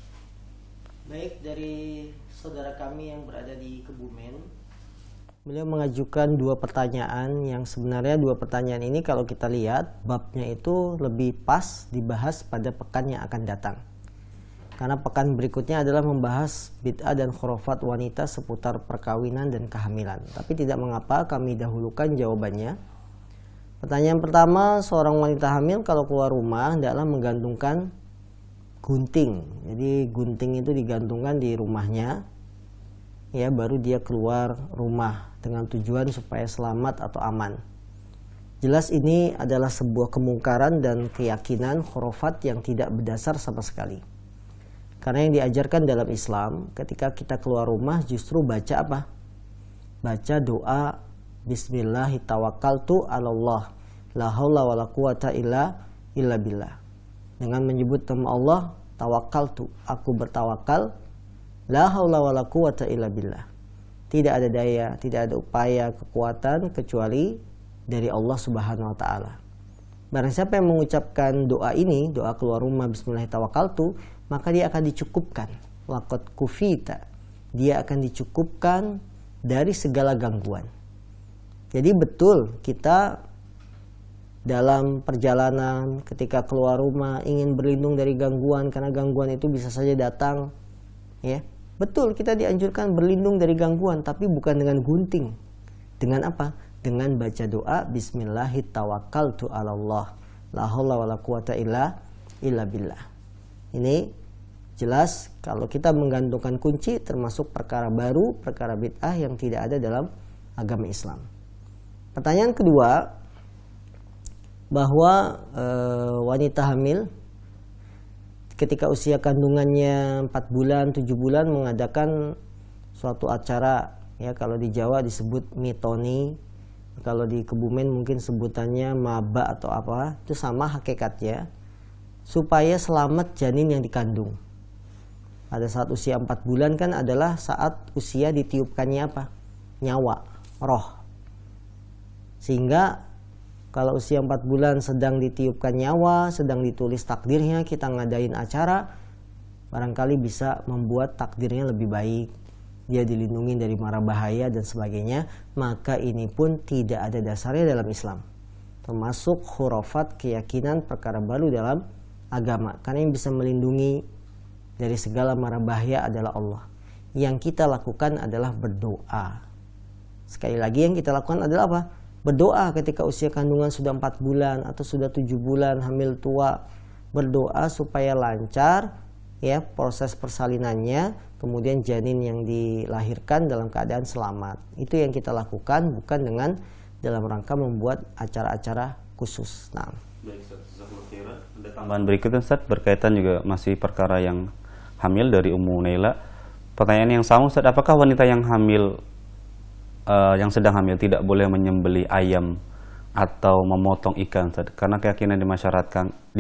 Baik, dari saudara kami yang berada di Kebumen, beliau mengajukan dua pertanyaan yang sebenarnya dua pertanyaan ini kalau kita lihat babnya itu lebih pas dibahas pada pekan yang akan datang. Karena pekan berikutnya adalah membahas bid'ah dan khurafat wanita seputar perkawinan dan kehamilan. Tapi tidak mengapa, kami dahulukan jawabannya. Pertanyaan pertama, seorang wanita hamil kalau keluar rumah hendaklah menggantungkan gunting. Jadi gunting itu digantungkan di rumahnya, ya, baru dia keluar rumah dengan tujuan supaya selamat atau aman. Jelas ini adalah sebuah kemungkaran dan keyakinan khurafat yang tidak berdasar sama sekali. Karena yang diajarkan dalam Islam, ketika kita keluar rumah justru baca apa? Baca doa Bismillahirrahmanirrahim, 'alallah, la haula wala quwata illa billah. Dengan menyebut nama Allah, tawakkaltu, aku bertawakal, la haula wala quwata illa billah. Tidak ada daya, tidak ada upaya, kekuatan kecuali dari Allah Subhanahu wa taala. Barang siapa yang mengucapkan doa ini, doa keluar rumah Bismillahirrahmanirrahim, maka dia akan dicukupkan. Laqad kufita. Dia akan dicukupkan dari segala gangguan. Jadi betul kita dalam perjalanan ketika keluar rumah ingin berlindung dari gangguan, karena gangguan itu bisa saja datang, ya. Betul kita dianjurkan berlindung dari gangguan, tapi bukan dengan gunting. Dengan apa? Dengan baca doa Bismillahirrahmanirrahim, 'alallah, la haula wala quwata illa billah. Ini jelas kalau kita menggantungkan kunci termasuk perkara baru, perkara bid'ah yang tidak ada dalam agama Islam. Pertanyaan kedua, bahwa wanita hamil ketika usia kandungannya 4 bulan, 7 bulan mengadakan suatu acara, ya, kalau di Jawa disebut mitoni, kalau di Kebumen mungkin sebutannya maba atau apa, itu sama hakikatnya, supaya selamat janin yang dikandung. Pada saat usia 4 bulan kan adalah saat usia ditiupkannya apa? Nyawa, roh. Sehingga kalau usia 4 bulan sedang ditiupkan nyawa, sedang ditulis takdirnya, kita ngadain acara, barangkali bisa membuat takdirnya lebih baik. Dia dilindungi dari mara bahaya dan sebagainya, maka ini pun tidak ada dasarnya dalam Islam. Termasuk khurafat, keyakinan, perkara baru dalam agama. Karena yang bisa melindungi dari segala mara bahaya adalah Allah. Yang kita lakukan adalah berdoa. Sekali lagi yang kita lakukan adalah apa? Berdoa ketika usia kandungan sudah 4 bulan atau sudah 7 bulan, hamil tua, berdoa supaya lancar ya proses persalinannya, kemudian janin yang dilahirkan dalam keadaan selamat. Itu yang kita lakukan, bukan dengan dalam rangka membuat acara-acara khusus. Nah, baik, ada tambahan berikutnya Ustaz, berkaitan juga masih perkara yang hamil dari Ummu Naila. Pertanyaan yang sama Ustaz, apakah wanita yang hamil yang sedang hamil tidak boleh menyembelih ayam atau memotong ikan Ustaz? Karena keyakinan di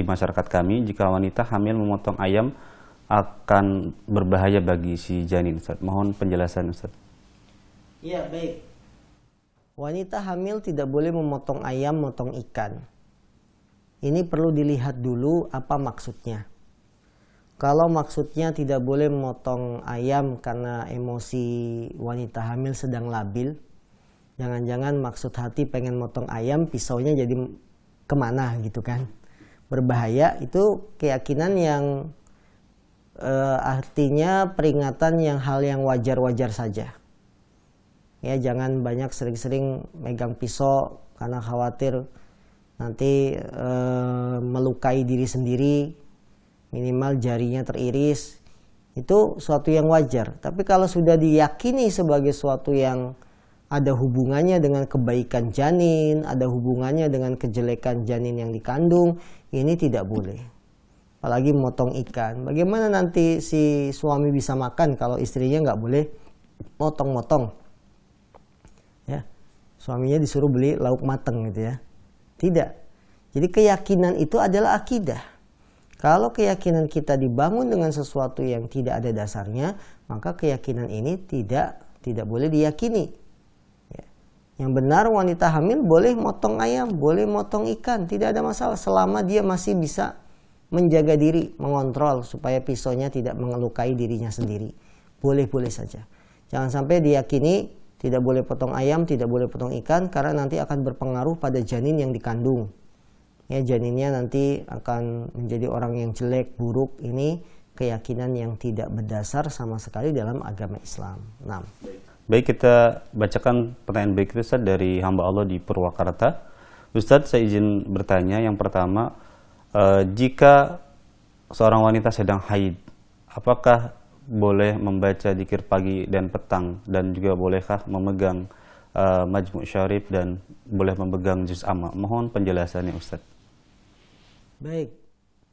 masyarakat kami, jika wanita hamil memotong ayam akan berbahaya bagi si janin Ustaz. Mohon penjelasan Ustaz. Iya, baik. Wanita hamil tidak boleh memotong ayam, memotong ikan. Ini perlu dilihat dulu apa maksudnya. Kalau maksudnya tidak boleh memotong ayam karena emosi wanita hamil sedang labil, jangan-jangan maksud hati pengen motong ayam, pisaunya jadi kemana gitu kan. Berbahaya, itu keyakinan yang artinya peringatan yang hal yang wajar-wajar saja. Ya, jangan banyak sering-sering megang pisau karena khawatir nanti melukai diri sendiri, minimal jarinya teriris. Itu suatu yang wajar. Tapi kalau sudah diyakini sebagai suatu yang ada hubungannya dengan kebaikan janin, ada hubungannya dengan kejelekan janin yang dikandung, ini tidak boleh. Apalagi motong ikan. Bagaimana nanti si suami bisa makan kalau istrinya nggak boleh motong-motong? Ya, suaminya disuruh beli lauk mateng gitu ya. Tidak. Jadi keyakinan itu adalah akidah. Kalau keyakinan kita dibangun dengan sesuatu yang tidak ada dasarnya, maka keyakinan ini tidak boleh diyakini. Ya. Yang benar wanita hamil boleh motong ayam, boleh motong ikan, tidak ada masalah selama dia masih bisa menjaga diri, mengontrol supaya pisaunya tidak mengelukai dirinya sendiri. Boleh-boleh saja. Jangan sampai diyakini tidak boleh potong ayam, tidak boleh potong ikan, karena nanti akan berpengaruh pada janin yang dikandung. Ya, janinnya nanti akan menjadi orang yang jelek, buruk. Ini keyakinan yang tidak berdasar sama sekali dalam agama Islam. Nah. Baik, kita bacakan pertanyaan berikutnya Ustaz dari hamba Allah di Purwakarta. Ustaz, saya izin bertanya. Yang pertama, jika seorang wanita sedang haid, apakah boleh membaca dzikir pagi dan petang, dan juga bolehkah memegang Majmu' Syarif dan boleh memegang juz amma? Mohon penjelasannya Ustaz. Baik,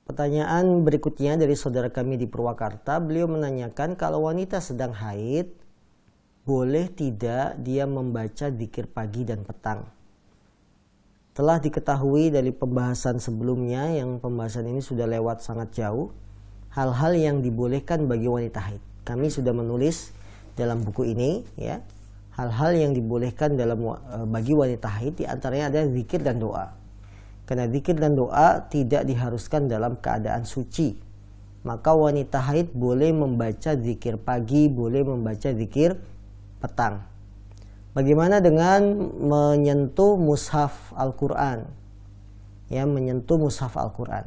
pertanyaan berikutnya dari saudara kami di Purwakarta. Beliau menanyakan kalau wanita sedang haid, boleh tidak dia membaca dzikir pagi dan petang? Telah diketahui dari pembahasan sebelumnya, yang pembahasan ini sudah lewat sangat jauh, hal-hal yang dibolehkan bagi wanita haid. Kami sudah menulis dalam buku ini, ya, hal-hal yang dibolehkan bagi wanita haid, diantaranya ada zikir dan doa. Karena zikir dan doa tidak diharuskan dalam keadaan suci, maka wanita haid boleh membaca zikir pagi, boleh membaca zikir petang. Bagaimana dengan menyentuh mushaf Al-Quran? Ya, menyentuh mushaf Al-Quran.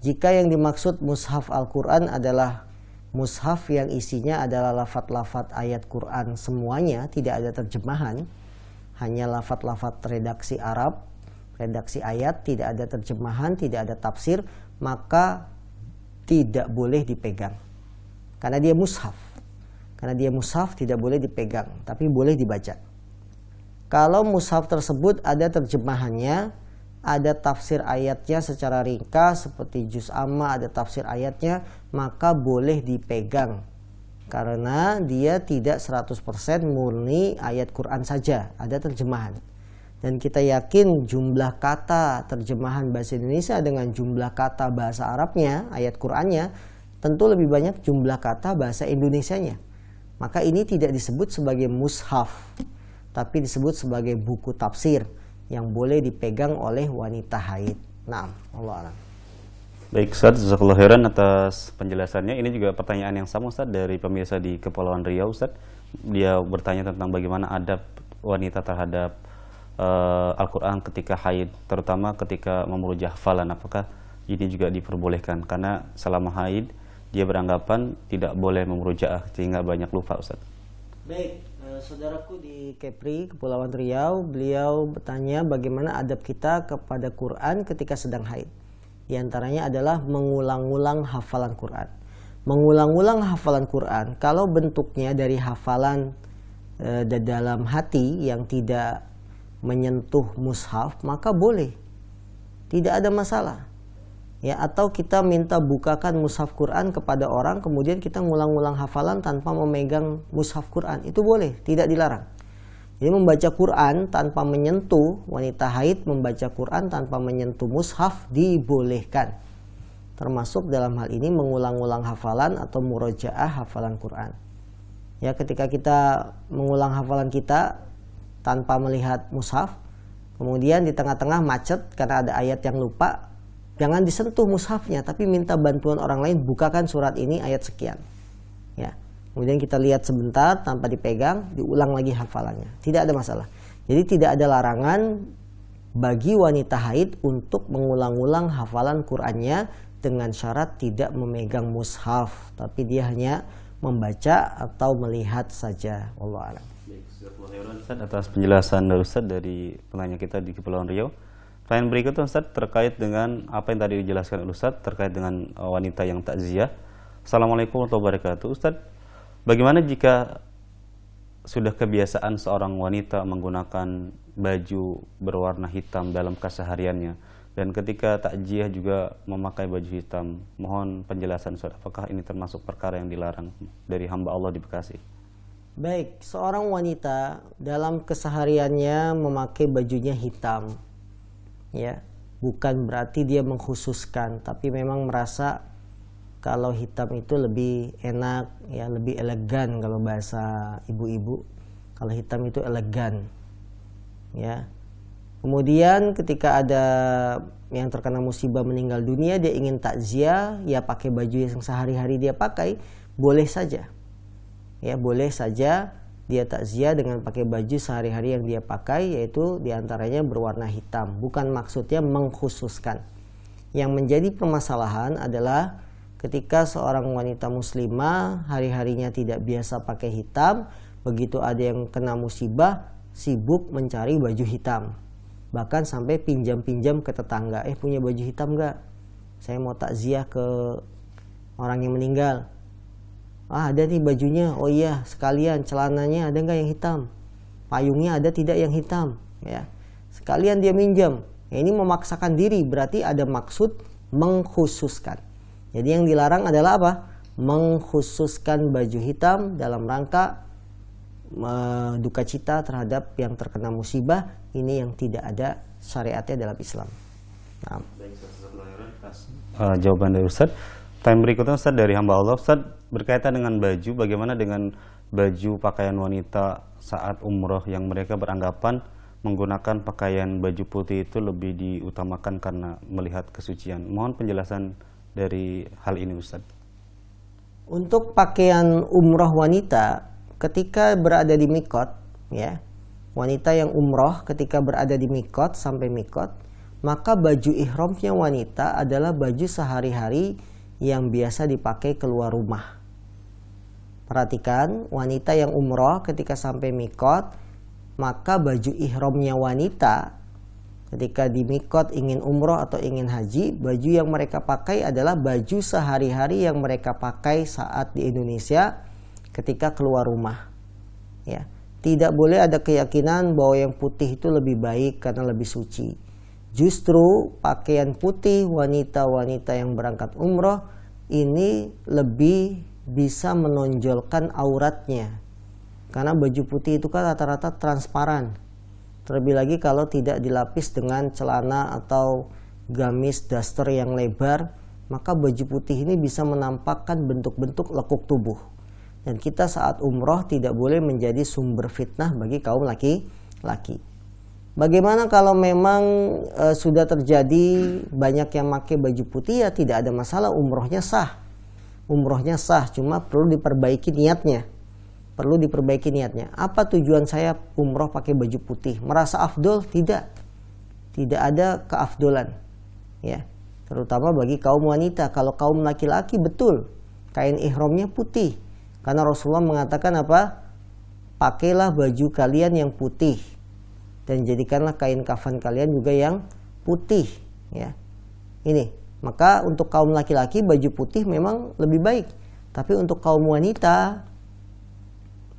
Jika yang dimaksud mushaf Al-Quran adalah mushaf yang isinya adalah lafaz-lafaz ayat Quran semuanya, tidak ada terjemahan, hanya lafaz-lafaz redaksi Arab, redaksi ayat, tidak ada terjemahan, tidak ada tafsir, maka tidak boleh dipegang. Karena dia mushaf. Karena dia mushaf tidak boleh dipegang, tapi boleh dibaca. Kalau mushaf tersebut ada terjemahannya, ada tafsir ayatnya secara ringkas seperti juz amma, ada tafsir ayatnya, maka boleh dipegang. Karena dia tidak 100% murni ayat Quran saja, ada terjemahan. Dan kita yakin jumlah kata terjemahan bahasa Indonesia dengan jumlah kata bahasa Arabnya, ayat Qurannya, tentu lebih banyak jumlah kata bahasa Indonesianya. Maka ini tidak disebut sebagai mushaf, tapi disebut sebagai buku tafsir yang boleh dipegang oleh wanita haid. Naam, Allah a'lam. Baik Ustaz, jazakallahu khairan atas penjelasannya. Ini juga pertanyaan yang sama Ustaz dari pemirsa di Kepulauan Riau Ustaz. Dia bertanya tentang bagaimana adab wanita terhadap Al-Quran ketika haid, terutama ketika memuruja hafalan. Apakah ini juga diperbolehkan? Karena selama haid dia beranggapan tidak boleh memurujaah sehingga banyak lupa Ustaz. Baik, saudaraku di Kepri, Kepulauan Riau, beliau bertanya bagaimana adab kita kepada Quran ketika sedang haid. Di antaranya adalah mengulang-ulang hafalan Quran. Mengulang-ulang hafalan Quran, kalau bentuknya dari hafalan dalam hati yang tidak menyentuh mushaf, maka boleh, tidak ada masalah. Ya, atau kita minta bukakan mushaf Quran kepada orang, kemudian kita ngulang-ulang hafalan tanpa memegang mushaf Quran, itu boleh, tidak dilarang. Jadi membaca Quran tanpa menyentuh, wanita haid membaca Quran tanpa menyentuh mushaf dibolehkan. Termasuk dalam hal ini mengulang-ulang hafalan atau murojaah hafalan Quran. Ya, ketika kita mengulang hafalan kita tanpa melihat mushaf, kemudian di tengah-tengah macet karena ada ayat yang lupa, jangan disentuh mushafnya, tapi minta bantuan orang lain, bukakan surat ini ayat sekian. Ya. Kemudian kita lihat sebentar tanpa dipegang, diulang lagi hafalannya. Tidak ada masalah. Jadi tidak ada larangan bagi wanita haid untuk mengulang-ulang hafalan Qur'annya dengan syarat tidak memegang mushaf, tapi dia hanya membaca atau melihat saja. Wallahu a'lam. Ustaz, atas penjelasan dari Ustaz dari penanya kita di Kepulauan Riau. Pertanyaan berikutnya Ustaz terkait dengan apa yang tadi dijelaskan oleh Ustaz terkait dengan wanita yang takziah. Assalamualaikum warahmatullahi wabarakatuh. Ustaz, bagaimana jika sudah kebiasaan seorang wanita menggunakan baju berwarna hitam dalam kesehariannya dan ketika takziah juga memakai baju hitam? Mohon penjelasan Ustaz, apakah ini termasuk perkara yang dilarang dari hamba Allah di Bekasi? Baik, seorang wanita dalam kesehariannya memakai bajunya hitam, ya, bukan berarti dia mengkhususkan, tapi memang merasa kalau hitam itu lebih enak, ya, lebih elegan kalau bahasa ibu-ibu. Kalau hitam itu elegan, ya. Kemudian ketika ada yang terkena musibah meninggal dunia, dia ingin takziah, ya pakai baju yang sehari-hari dia pakai, boleh saja. Ya, boleh saja dia takziah dengan pakai baju sehari-hari yang dia pakai, yaitu diantaranya berwarna hitam. Bukan maksudnya mengkhususkan. Yang menjadi permasalahan adalah ketika seorang wanita muslimah hari-harinya tidak biasa pakai hitam, begitu ada yang kena musibah, sibuk mencari baju hitam. Bahkan sampai pinjam-pinjam ke tetangga, punya baju hitam gak? Saya mau takziah ke orang yang meninggal. Ada nih bajunya. Oh iya, sekalian celananya ada nggak yang hitam? Payungnya ada tidak yang hitam? Ya, sekalian dia minjam. Ya, ini memaksakan diri, berarti ada maksud mengkhususkan. Jadi yang dilarang adalah apa? Mengkhususkan baju hitam dalam rangka duka cita terhadap yang terkena musibah. Ini yang tidak ada syariatnya dalam Islam. Nah. Jawaban dari Ustaz. Time berikutnya Ustaz dari hamba Allah. Ustaz, berkaitan dengan baju, bagaimana dengan baju pakaian wanita saat umroh yang mereka beranggapan menggunakan pakaian baju putih itu lebih diutamakan karena melihat kesucian? Mohon penjelasan dari hal ini Ustaz. Untuk pakaian umroh wanita ketika berada di mikot, ya, wanita yang umroh ketika berada di mikot sampai mikot, maka baju ihramnya wanita adalah baju sehari-hari yang biasa dipakai keluar rumah. Perhatikan, wanita yang umroh ketika sampai mikot, maka baju ihramnya wanita ketika di mikot ingin umroh atau ingin haji, baju yang mereka pakai adalah baju sehari-hari yang mereka pakai saat di Indonesia ketika keluar rumah. Ya, tidak boleh ada keyakinan bahwa yang putih itu lebih baik karena lebih suci. Justru pakaian putih wanita-wanita yang berangkat umroh ini lebih bisa menonjolkan auratnya. Karena baju putih itu kan rata-rata transparan. Terlebih lagi kalau tidak dilapis dengan celana atau gamis daster yang lebar, maka baju putih ini bisa menampakkan bentuk-bentuk lekuk tubuh. Dan kita saat umroh tidak boleh menjadi sumber fitnah bagi kaum laki-laki. Bagaimana kalau memang sudah terjadi banyak yang pakai baju putih? Ya tidak ada masalah, umrohnya sah. Umrohnya sah, cuma perlu diperbaiki niatnya. Perlu diperbaiki niatnya. Apa tujuan saya umroh pakai baju putih? Merasa afdol? Tidak. Tidak ada keafdolan. Ya, terutama bagi kaum wanita. Kalau kaum laki-laki betul, kain ihramnya putih. Karena Rasulullah mengatakan apa? Pakailah baju kalian yang putih. Dan jadikanlah kain kafan kalian juga yang putih, ya. Ini Maka untuk kaum laki-laki baju putih memang lebih baik. Tapi untuk kaum wanita,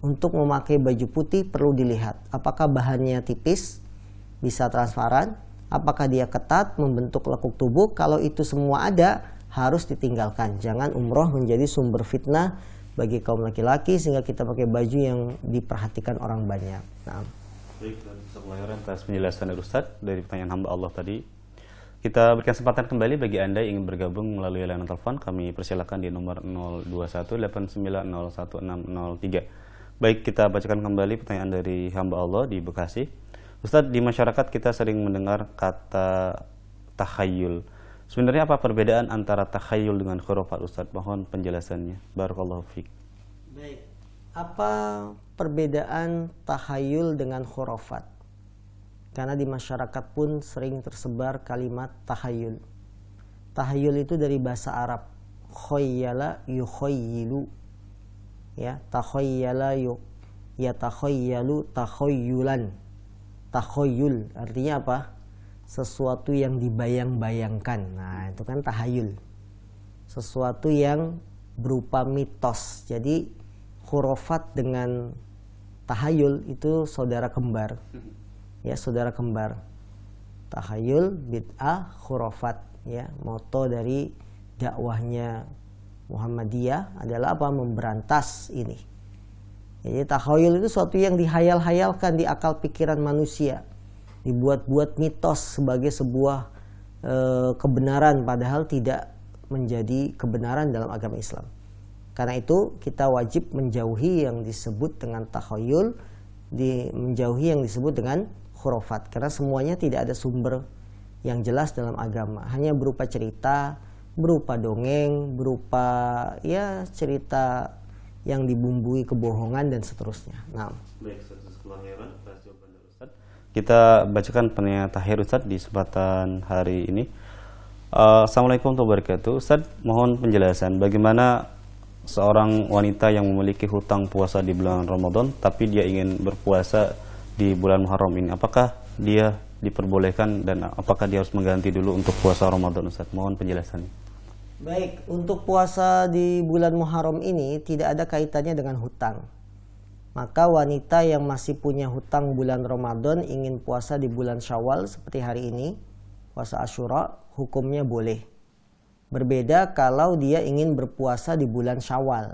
untuk memakai baju putih perlu dilihat apakah bahannya tipis, bisa transparan, apakah dia ketat, membentuk lekuk tubuh. Kalau itu semua ada, harus ditinggalkan. Jangan umroh menjadi sumber fitnah bagi kaum laki-laki sehingga kita pakai baju yang diperhatikan orang banyak. Nah. Baik, atas penjelasan dari Ustaz dari pertanyaan hamba Allah tadi. Kita berikan kesempatan kembali bagi Anda yang ingin bergabung melalui layanan telepon. Kami persilakan di nomor 0218901603. Baik, kita bacakan kembali pertanyaan dari hamba Allah di Bekasi. Ustadz, di masyarakat kita sering mendengar kata takhayul. Sebenarnya apa perbedaan antara takhayul dengan khurafat, Ustadz? Mohon penjelasannya. Barakallahu fiik. Baik. Apa perbedaan takhayul dengan khurafat? Karena di masyarakat pun sering tersebar kalimat takhayul. Takhayul itu dari bahasa Arab. Khayyala yukhayyilu. Ya, takhayyala yatakhayyalu takhayyulan. Takhayyul artinya apa? Sesuatu yang dibayang-bayangkan. Nah, itu kan tahayul. Sesuatu yang berupa mitos. Jadi khurafat dengan tahayul itu saudara kembar. Ya, saudara kembar. Tahayul, bid'ah, khurafat. Ya, moto dari dakwahnya Muhammadiyah adalah apa? Memberantas ini. Jadi takhayul itu sesuatu yang dihayal-hayalkan di akal pikiran manusia, dibuat-buat mitos sebagai sebuah kebenaran, padahal tidak menjadi kebenaran dalam agama Islam. Karena itu kita wajib menjauhi yang disebut dengan takhayul, menjauhi yang disebut dengan khurafat, karena semuanya tidak ada sumber yang jelas dalam agama, hanya berupa cerita, berupa dongeng, berupa ya cerita yang dibumbui kebohongan dan seterusnya. Nah, baik, Ustaz. Kita bacakan pertanyaan terakhir Ustaz di kesempatan hari ini. Assalamualaikum warahmatullahi wabarakatuh. Ustaz, mohon penjelasan bagaimana seorang wanita yang memiliki hutang puasa di bulan Ramadan tapi dia ingin berpuasa di bulan Muharram ini. Apakah dia diperbolehkan dan apakah dia harus mengganti dulu untuk puasa Ramadan, Ustaz? Mohon penjelasannya. Baik, untuk puasa di bulan Muharram ini tidak ada kaitannya dengan hutang. Maka wanita yang masih punya hutang bulan Ramadan ingin puasa di bulan Syawal seperti hari ini, puasa Asyura, hukumnya boleh. Berbeda kalau dia ingin berpuasa di bulan Syawal,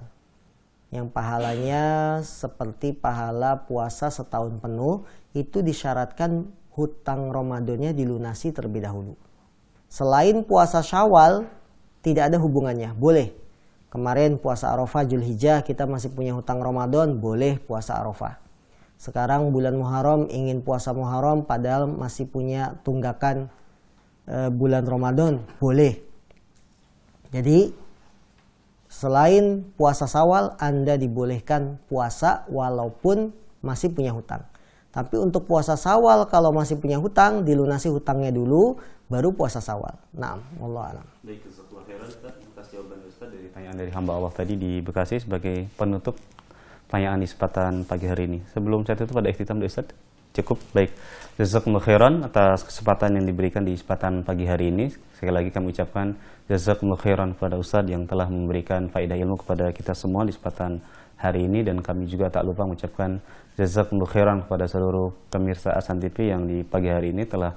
yang pahalanya seperti pahala puasa setahun penuh, itu disyaratkan hutang Ramadannya dilunasi terlebih dahulu. Selain puasa Syawal, tidak ada hubungannya, boleh. Kemarin puasa Arafah Zulhijjah kita masih punya hutang Ramadan, boleh puasa Arafah. Sekarang bulan Muharram ingin puasa Muharram padahal masih punya tunggakan bulan Ramadan, boleh. Jadi selain puasa Syawal Anda dibolehkan puasa walaupun masih punya hutang. Tapi untuk puasa Syawal kalau masih punya hutang, dilunasi hutangnya dulu baru puasa Syawal. Naam, wallahu a'lam. Baik, atas jawaban Ustaz dari pertanyaan dari hamba Allah tadi di Bekasi sebagai penutup pertanyaan di kesempatan pagi hari ini. Sebelum saya tutup pada ikhtitam dari Ustaz. Cukup, baik. Jazakumullah khairan atas kesempatan yang diberikan di kesempatan pagi hari ini. Sekali lagi kami ucapkan jazakumullah khairan kepada Ustaz yang telah memberikan faedah ilmu kepada kita semua di kesempatan hari ini, dan kami juga tak lupa mengucapkan jazakumullah khairan kepada seluruh pemirsa Ahsan TV yang di pagi hari ini telah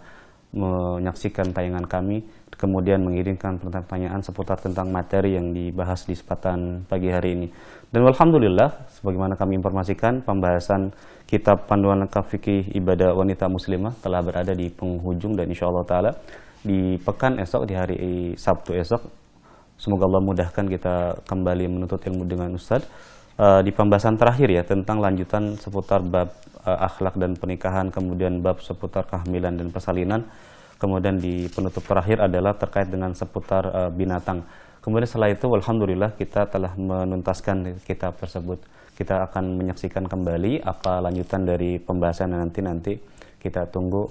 menyaksikan tayangan kami, kemudian mengirimkan pertanyaan seputar tentang materi yang dibahas di kesempatan pagi hari ini. Dan alhamdulillah, sebagaimana kami informasikan, pembahasan kitab panduan lengkap fikih ibadah wanita muslimah telah berada di penghujung, dan insya Allah ta'ala di pekan esok, di hari Sabtu esok, semoga Allah mudahkan kita kembali menuntut ilmu dengan Ustaz di pembahasan terakhir ya, tentang lanjutan seputar bab akhlak dan pernikahan, kemudian bab seputar kehamilan dan persalinan, kemudian di penutup terakhir adalah terkait dengan seputar binatang. Kemudian setelah itu alhamdulillah kita telah menuntaskan kitab tersebut. Kita akan menyaksikan kembali apa lanjutan dari pembahasan nanti kita tunggu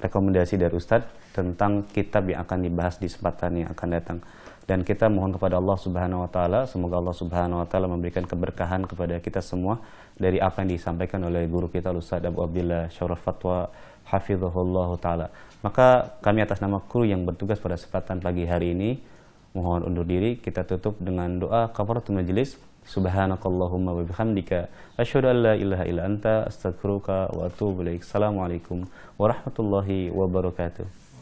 rekomendasi dari Ustadz tentang kitab yang akan dibahas di kesempatan yang akan datang. Dan kita mohon kepada Allah Subhanahu wa taala, semoga Allah Subhanahu wa taala memberikan keberkahan kepada kita semua dari apa yang disampaikan oleh guru kita Ustaz Abu Abdillah Syaraf Fatwa hafizahullah taala. Maka kami atas nama kru yang bertugas pada kesempatan pagi hari ini mohon undur diri. Kita tutup dengan doa kafaratul majelis. Subhanakallahumma wa bihamdika asyhadu an la ilaha illa anta astaghfiruka wa atubu ilaik. Assalamualaikum warahmatullahi wabarakatuh.